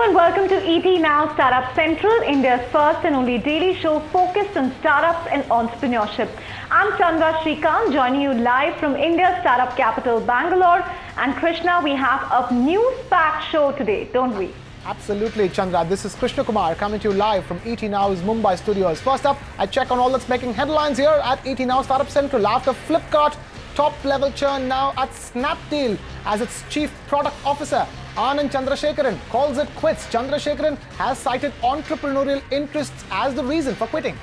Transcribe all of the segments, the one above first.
and welcome to ET Now Startup Central, India's first and only daily show focused on startups and entrepreneurship. I'm Chandra Shrikant, joining you live from India's startup capital, Bangalore. And Krishna, we have a news-packed show today, don't we? Absolutely, Chandra. This is Krishna Kumar coming to you live from ET Now's Mumbai studios. First up, I check on all that's making headlines here at ET Now Startup Central. After Flipkart, top-level churn now at Snapdeals as its chief product officer. Anand Chandrasekaran calls it quits. Chandrasekaran has cited entrepreneurial interests as the reason for quitting.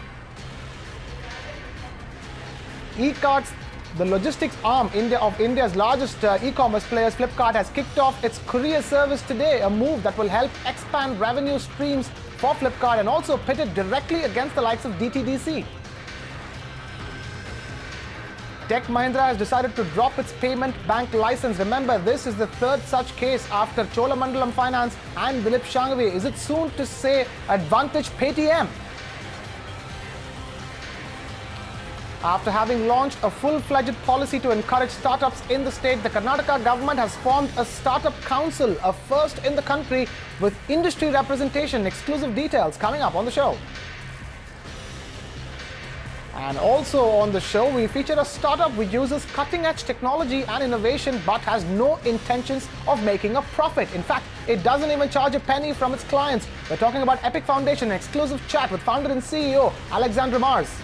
E-carts, the logistics arm of India's largest e-commerce players, Flipkart, has kicked off its courier service today, a move that will help expand revenue streams for Flipkart and also pit it directly against the likes of DTDC. Tech Mahindra has decided to drop its payment bank license. Remember, this is the third such case after Cholamandalam Finance and Dilip Shangvi. Is it soon to say Advantage Paytm? After having launched a full-fledged policy to encourage startups in the state, the Karnataka government has formed a startup council, a first in the country with industry representation. Exclusive details coming up on the show. And also on the show, we feature a startup which uses cutting-edge technology and innovation but has no intentions of making a profit. In fact, it doesn't even charge a penny from its clients. We're talking about Epic Foundation, an exclusive chat with founder and CEO Alexandra Mars.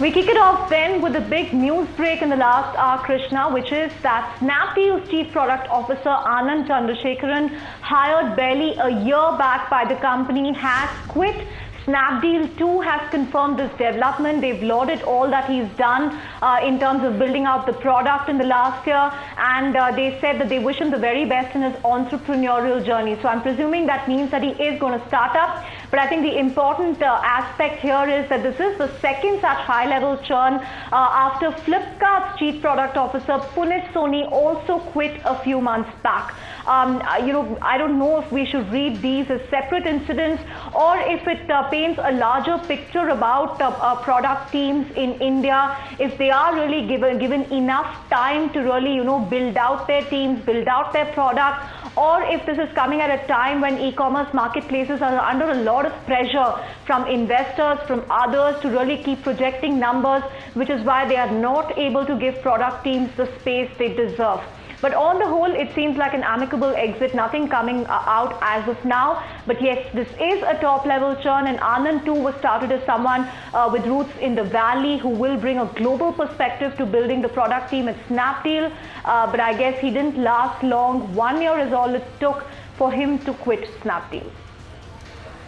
We kick it off then with a big news break in the last hour, Krishna, which is that Snapdeals Chief Product Officer Anand Chandrasekaran, hired barely a year back by the company, has quit. Snapdeals too has confirmed this development. They've lauded all that he's done in terms of building out the product in the last year, and they said that they wish him the very best in his entrepreneurial journey. So I'm presuming that means that he is going to start up. But I think the important aspect here is that this is the second such high-level churn after Flipkart's Chief Product Officer Puneet Soni also quit a few months back. I don't know if we should read these as separate incidents or if it paints a larger picture about product teams in India, if they are really given enough time to really, build out their teams, build out their product, or if this is coming at a time when e-commerce marketplaces are under a lot of pressure from investors, from others to really keep projecting numbers, which is why they are not able to give product teams the space they deserve. But on the whole, it seems like an amicable exit, nothing coming out as of now. But yes, this is a top-level churn, and Anand too was started as someone with roots in the valley who will bring a global perspective to building the product team at Snapdeals. But I guess he didn't last long. 1 year is all it took for him to quit Snapdeals.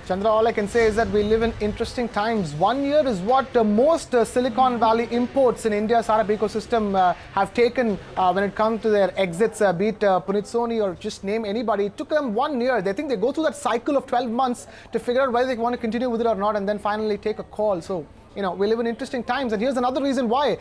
Chandra, all I can say is that we live in interesting times. 1 year is what most Silicon Valley imports in India's startup ecosystem have taken when it comes to their exits, be it Puneet Soni or just name anybody. It took them 1 year. They think they go through that cycle of 12 months to figure out whether they want to continue with it or not and then finally take a call. So, we live in interesting times. And here's another reason why,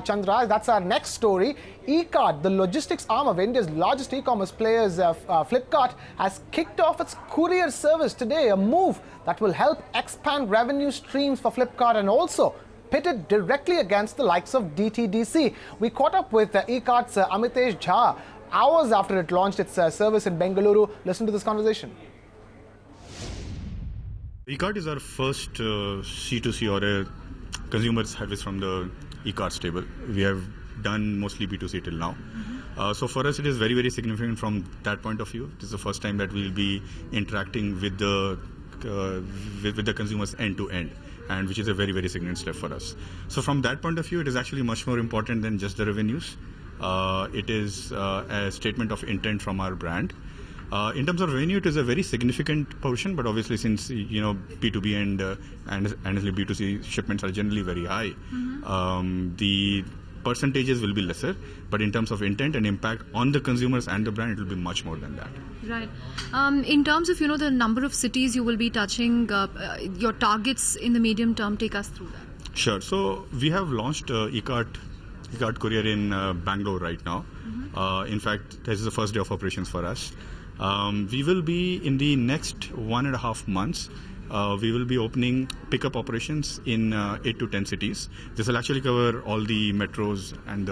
Chandra, that's our next story. E-cart, the logistics arm of India's largest e-commerce players, Flipkart, has kicked off its courier service today, a move that will help expand revenue streams for Flipkart and also pitted directly against the likes of DTDC. We caught up with E-cart's Amitesh Jha hours after it launched its service in Bengaluru. Listen to this conversation. E-cart is our first C2C or a consumer service from the e-cart stable. We have done mostly B2C till now. So for us, it is very, very significant from that point of view. It is the first time that we'll be interacting with the consumers end to end, and which is a very, very significant step for us. So from that point of view, it is actually much more important than just the revenues. It is a statement of intent from our brand. In terms of revenue, it is a very significant portion, but obviously since B2B and B2C shipments are generally very high, the percentages will be lesser, but in terms of intent and impact on the consumers and the brand, it will be much more than that. Right. In terms of the number of cities you will be touching, your targets in the medium term, take us through that. Sure. So we have launched e-cart courier in Bangalore right now. In fact, this is the first day of operations for us. We will be in the next 1.5 months we will be opening pickup operations in 8 to 10 cities. This will actually cover all the metros and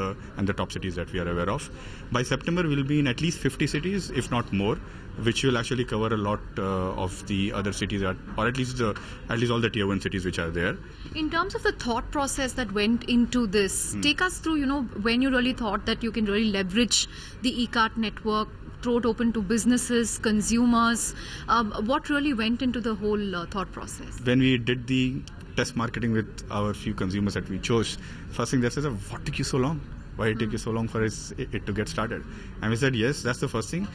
the top cities that we are aware of. By September, we'll be in at least 50 cities, if not more, which will actually cover a lot of the other cities, or at least all the tier 1 cities which are there. In terms of the thought process that went into this, take us through, when you really thought that you can really leverage the e-cart network, throw it open to businesses, consumers. What really went into the whole thought process? When we did the test marketing with our few consumers that we chose, first thing they said, what took you so long? Why did it take you so long for it to get started? And we said, yes, that's the first thing.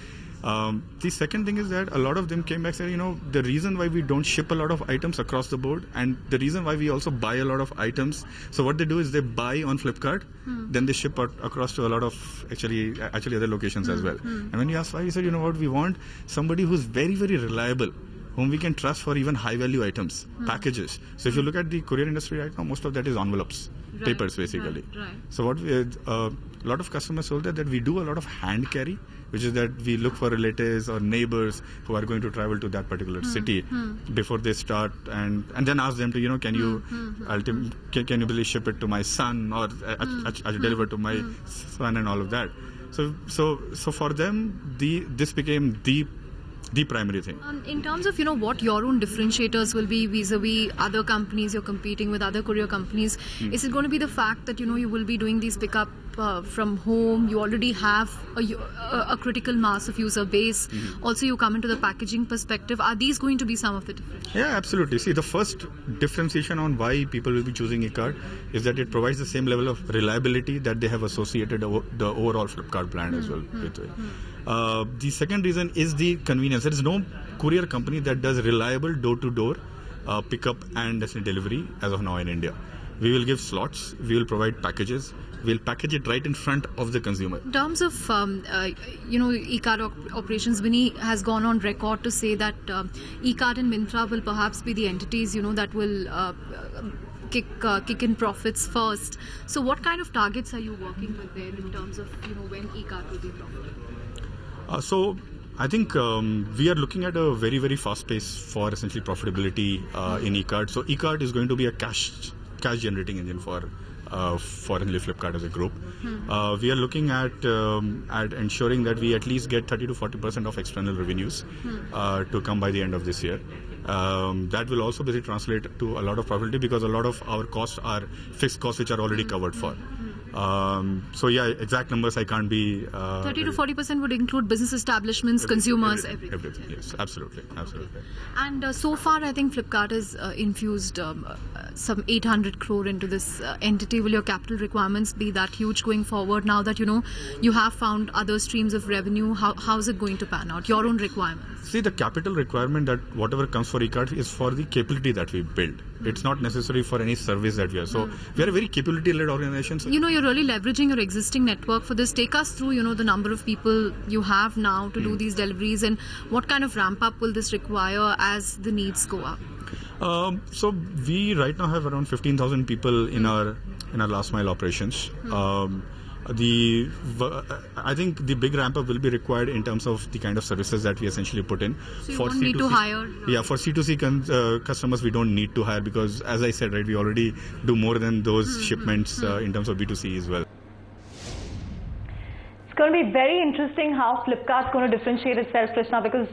The second thing is that a lot of them came back and said, the reason why we don't ship a lot of items across the board, and the reason why we also buy a lot of items, so what they do is they buy on Flipkart, then they ship across to a lot of actually other locations as well. And when you ask why, we said, we want somebody who's very, very reliable, whom we can trust for even high value items, packages. So if you look at the courier industry right now, most of that is envelopes, papers basically. Right. So what a lot of customers told that we do a lot of hand carry, which is that we look for relatives or neighbors who are going to travel to that particular city before they start, and then ask them to can you can you please ship it to my son, or deliver to my son, and all of that. So for them this became the primary thing. In terms of what your own differentiators will be vis-a-vis other companies you're competing with, other courier companies, is it going to be the fact that you will be doing these pickup from home, you already have a critical mass of user base, also you come into the packaging perspective, are these going to be some of the differences? Yeah, absolutely. See, the first differentiation on why people will be choosing e-cart is that it provides the same level of reliability that they have associated the overall Flipkart brand as well with it. The second reason is the convenience. There is no courier company that does reliable door-to-door pickup and delivery as of now in India. We will give slots, we will provide packages, we'll package it right in front of the consumer. In terms of e-cart operations, Vinny has gone on record to say that e-cart and Mahindra will perhaps be the entities that will kick in profits first. So what kind of targets are you working with there in terms of when e-cart will be profitable? So I think we are looking at a very, very fast pace for essentially profitability in e-cart. So e-cart is going to be a cash generating engine for Flipkart as a group. We are looking at ensuring that we at least get 30 to 40% of external revenues to come by the end of this year. That will also basically translate to a lot of profitability, because a lot of our costs are fixed costs which are already covered for. So yeah, exact numbers I can't be. 30 to 40% would include business establishments, consumers, everything. Yes, absolutely. And so far, I think Flipkart has infused some 800 crore into this entity. Will your capital requirements be that huge going forward? Now that you have found other streams of revenue, how is it going to pan out? Your own requirements. See, the capital requirement that whatever comes for e-cart is for the capability that we build. It's not necessary for any service that we are. So we are a very capability-led organization. So you're really leveraging your existing network for this. Take us through, the number of people you have now to do these deliveries, and what kind of ramp-up will this require as the needs go up? So we right now have around 15,000 people in our last mile operations. I think the big ramp up will be required in terms of the kind of services that we essentially put in. So you don't need to hire? Yeah, for C2C customers we don't need to hire, because as I said, right, we already do more than those shipments in terms of B2C as well. It's going to be very interesting how Flipkart's going to differentiate itself, Krishna, because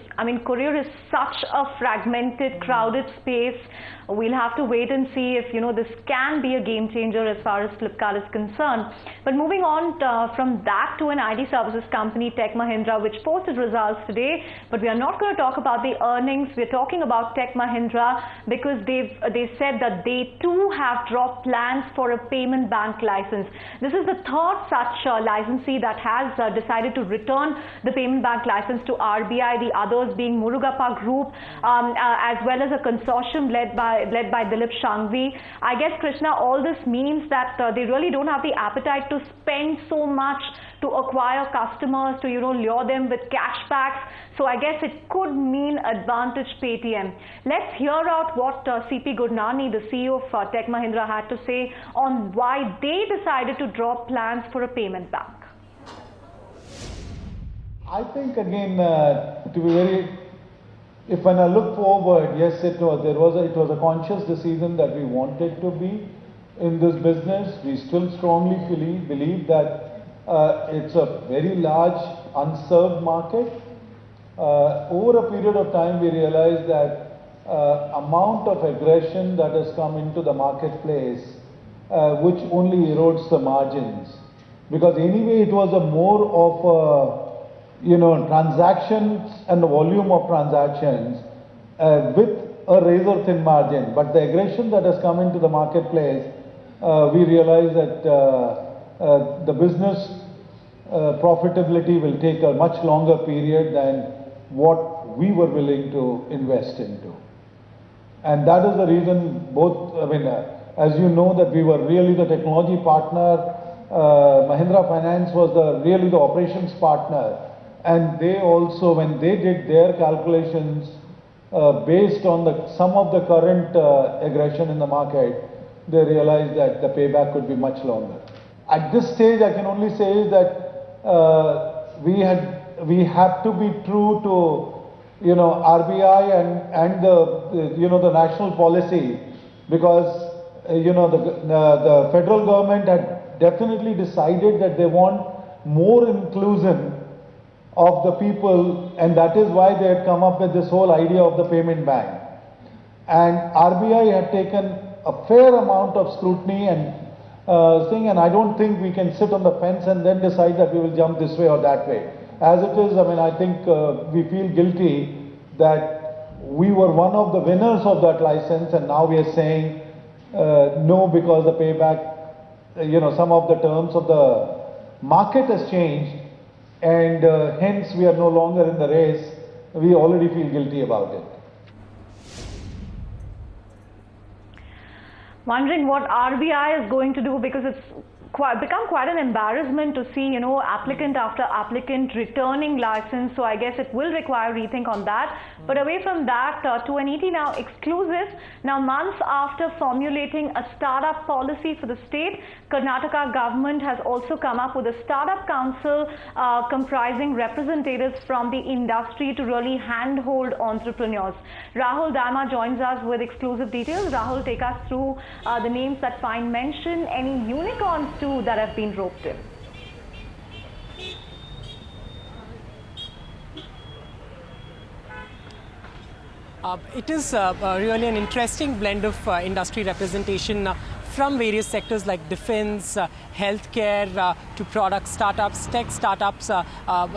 courier is such a fragmented, crowded space. We'll have to wait and see if this can be a game changer as far as Flipkart is concerned. But moving on from that to an IT services company, Tech Mahindra, which posted results today. But we are not going to talk about the earnings. We're talking about Tech Mahindra because they said that they too have dropped plans for a payment bank license. This is the third such licensee that has decided to return the payment bank license to RBI. The others being Murugappa Group, as well as a consortium led by Dilip Shangvi. I guess, Krishna, all this means that they really don't have the appetite to spend so much to acquire customers, to lure them with cashbacks. So I guess it could mean advantage Paytm. Let's hear out what CP Gurnani, the CEO of Tech Mahindra, had to say on why they decided to drop plans for a payment bank. I think, again, to be very if when I look forward, yes, it was a conscious decision that we wanted to be in this business. We still strongly believe that it's a very large unserved market. Over a period of time, we realized that amount of aggression that has come into the marketplace, which only erodes the margins. Because anyway, it was a more of transactions and the volume of transactions with a razor thin margin. But the aggression that has come into the marketplace, we realize that the business profitability will take a much longer period than what we were willing to invest into. And that is the reason as you know, that we were really the technology partner. Mahindra Finance was really the operations partner. And they also, when they did their calculations based on some of the current aggression in the market, they realized that the payback could be much longer. At this stage, I can only say that we have to be true to RBI and the national policy, because the federal government had definitely decided that they want more inclusion of the people, and that is why they had come up with this whole idea of the payment bank. And RBI had taken a fair amount of scrutiny and saying, and I don't think we can sit on the fence and then decide that we will jump this way or that way. As it is, I think we feel guilty that we were one of the winners of that license, and now we are saying no, because the payback, some of the terms of the market has changed, and hence we are no longer in the race. We already feel guilty about it. Wondering what RBI is going to do, because it's become quite an embarrassment to see, applicant after applicant returning license. So I guess it will require rethink on that. But away from that, to an ET Now exclusive. Now, months after formulating a startup policy for the state, Karnataka government has also come up with a startup council comprising representatives from the industry to really handhold entrepreneurs. Rahul Dama joins us with exclusive details. Rahul, take us through the names that find mention, any unicorns too that have been roped in. It is really an interesting blend of industry representation from various sectors like defense, healthcare, to product startups, tech startups.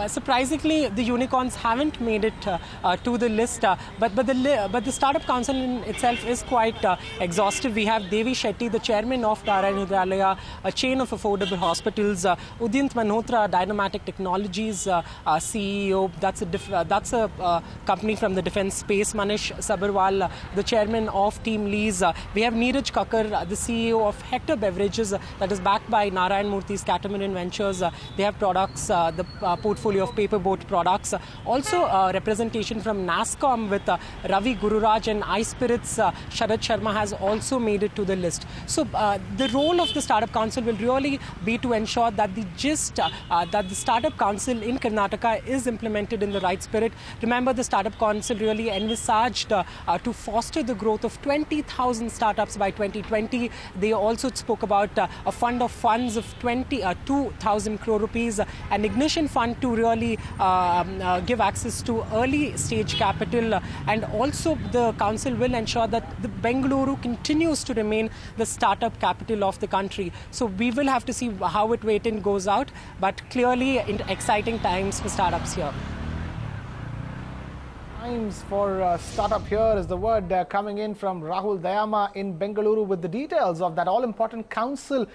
Surprisingly, the unicorns haven't made it to the list, but the Startup Council in itself is quite exhaustive. We have Devi Shetty, the chairman of Narayan Hrudayalaya, a chain of affordable hospitals, Udyant Malhotra, Dynamatic Technologies CEO, that's a company from the defense space. Manish Sabharwal, the chairman of Team Lease. We have Neeraj Kakkar, the CEO of Hector Beverages, that is backed by Narayan Murthy's Catamaran Ventures. They have products, the portfolio of paperboat products. Also representation from NASCOM with Ravi Gururaj and iSpirits. Sharad Sharma has also made it to the list. So the role of the Startup Council will really be to ensure that that the Startup Council in Karnataka is implemented in the right spirit. Remember, the Startup Council really envisaged to foster the growth of 20,000 startups by 2020. They also spoke about a fund of funds of 2,000 crore rupees, an ignition fund to really give access to early stage capital, and also the council will ensure that the Bengaluru continues to remain the startup capital of the country. So we will have to see how it wait and goes out, but clearly exciting times for startups here. Times for startup here is the word coming in from Rahul Dayama in Bengaluru with the details of that all-important council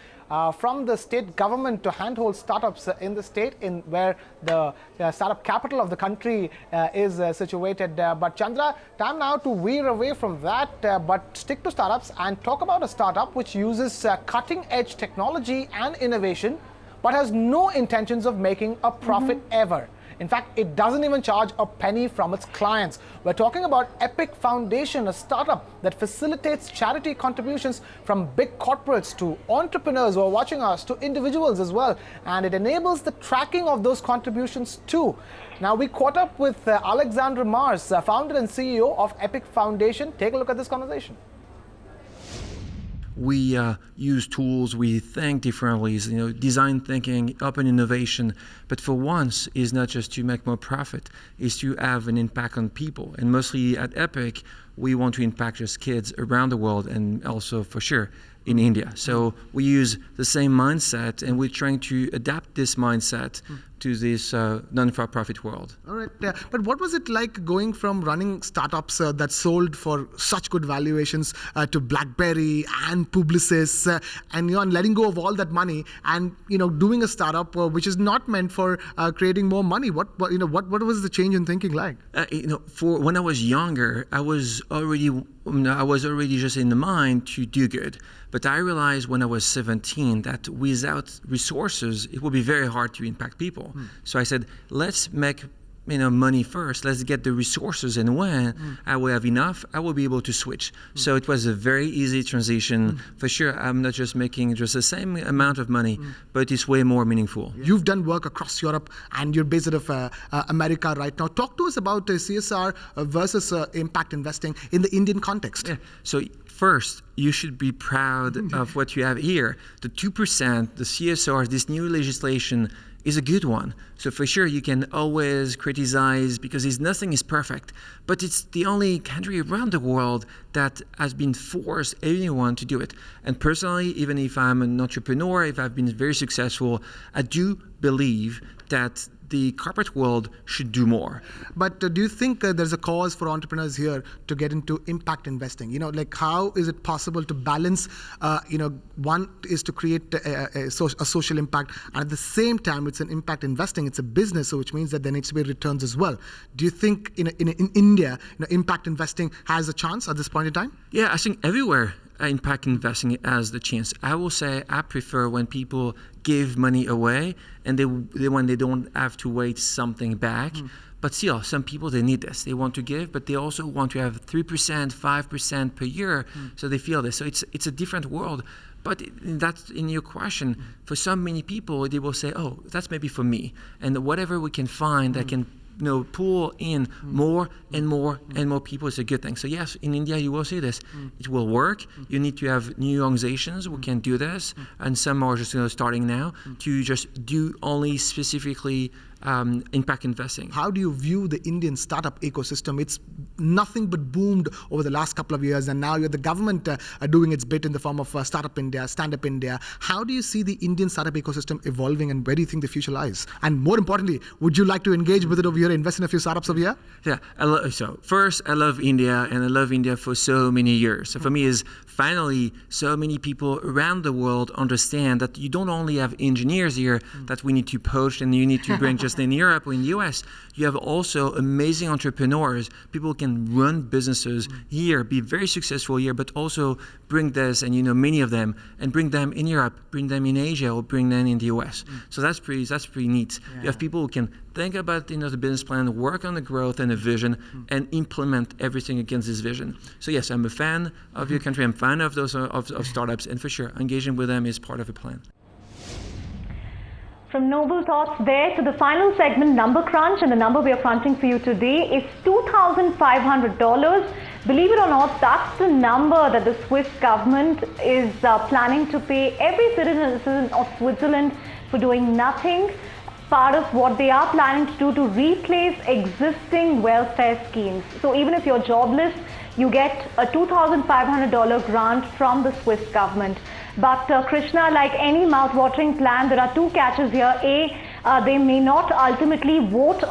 from the state government to handhold startups in the state, in where the startup capital of the country is situated. But Chandra, time now to veer away from that, but stick to startups and talk about a startup which uses cutting-edge technology and innovation, but has no intentions of making a profit ever. In fact, it doesn't even charge a penny from its clients. We're talking about Epic Foundation, a startup that facilitates charity contributions from big corporates to entrepreneurs who are watching us, to individuals as well. And it enables the tracking of those contributions too. Now, we caught up with Alexandra Mars, founder and CEO of Epic Foundation. Take a look at this conversation. We use tools, we think differently, design thinking, open innovation. But for once, is not just to make more profit, is to have an impact on people. And mostly at Epic, we want to impact just kids around the world and also for sure in India. So we use the same mindset and we're trying to adapt this mindset to this non-for-profit world. All right, but what was it like going from running startups that sold for such good valuations to BlackBerry and Publicis, and letting go of all that money and doing a startup which is not meant for creating more money? What was the change in thinking like? For when I was younger, I was already just in the mind to do good. But I realized when I was 17 that without resources, it would be very hard to impact people. So I said, let's make money first. Let's get the resources, and when I will have enough, I will be able to switch. So it was a very easy transition. For sure, I'm not just making just the same amount of money, but it's way more meaningful. You've done work across Europe, and you're based out of America right now. Talk to us about CSR versus impact investing in the Indian context. Yeah. So first, you should be proud of what you have here. The 2%, the CSR, this new legislation is a good one. So for sure, you can always criticize because nothing is perfect, but it's the only country around the world that has been forced anyone to do it. And personally, even if I'm an entrepreneur, if I've been very successful, I do believe that the corporate world should do more. But do you think there's a cause for entrepreneurs here to get into impact investing? How is it possible to balance, one is to create a social impact, and at the same time, it's an impact investing, it's a business, so which means that there needs to be returns as well. Do you think in India, impact investing has a chance at this point in time? Yeah, I think everywhere impact investing has the chance. I will say I prefer when people give money away and when they don't have to wait something back. But still, some people, they need this. They want to give, but they also want to have 3%, 5% per year, so they feel this. So it's a different world. But that's in your question. For so many people, they will say, oh, that's maybe for me. And whatever we can find that can pull in more and more and more people is a good thing. So yes, in India you will see this. It will work. You need to have new organizations who can do this, and some are just starting now to just do only specifically impact investing. How do you view the Indian startup ecosystem? It's nothing but boomed over the last couple of years, and now you're the government doing its bit in the form of Startup India, Stand Up India. How do you see the Indian startup ecosystem evolving, and where do you think the future lies? And more importantly, would you like to engage with it over here, invest in a few startups over here? Yeah, so first, I love India, and I love India for so many years. So for me, is finally so many people around the world understand that you don't only have engineers here that we need to poach and you need to bring just in Europe or in the US. You have also amazing entrepreneurs. People can run businesses here, be very successful here, but also bring this, and many of them, and bring them in Europe, bring them in Asia, or bring them in the US. So that's pretty neat. Yeah. You have people who can think about the business plan, work on the growth and the vision, and implement everything against this vision. So yes, I'm a fan of your country. I'm a fan of those of startups, and for sure, engaging with them is part of a plan. From noble thoughts there to the final segment, number crunch, and the number we are crunching for you today is $2,500. Believe it or not, that's the number that the Swiss government is planning to pay every citizen of Switzerland for doing nothing. Part of what they are planning to do to replace existing welfare schemes. So even if you're jobless, you get a $2,500 grant from the Swiss government. But Krishna, like any mouth-watering plan, there are two catches here. A, they may not ultimately vote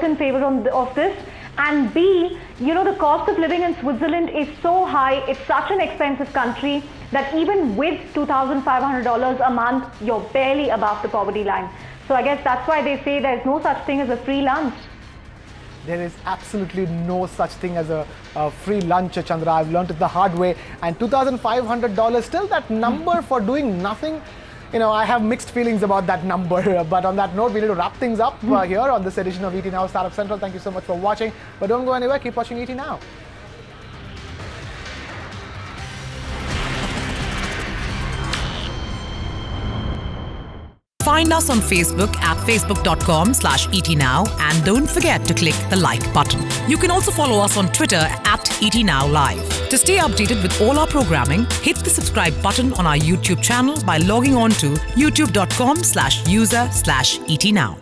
in favor of this. And B, the cost of living in Switzerland is so high, it's such an expensive country that even with $2,500 a month, you're barely above the poverty line. So I guess that's why they say there's no such thing as a free lunch. There is absolutely no such thing as a free lunch, Chandra. I've learned it the hard way. And $2,500, still that number for doing nothing. I have mixed feelings about that number. But on that note, we need to wrap things up here on this edition of ET Now Startup Central. Thank you so much for watching. But don't go anywhere. Keep watching ET Now. Find us on Facebook at facebook.com/ETNow and don't forget to click the like button. You can also follow us on Twitter at ETNowLive. To stay updated with all our programming, hit the subscribe button on our YouTube channel by logging on to youtube.com/user/ETNow.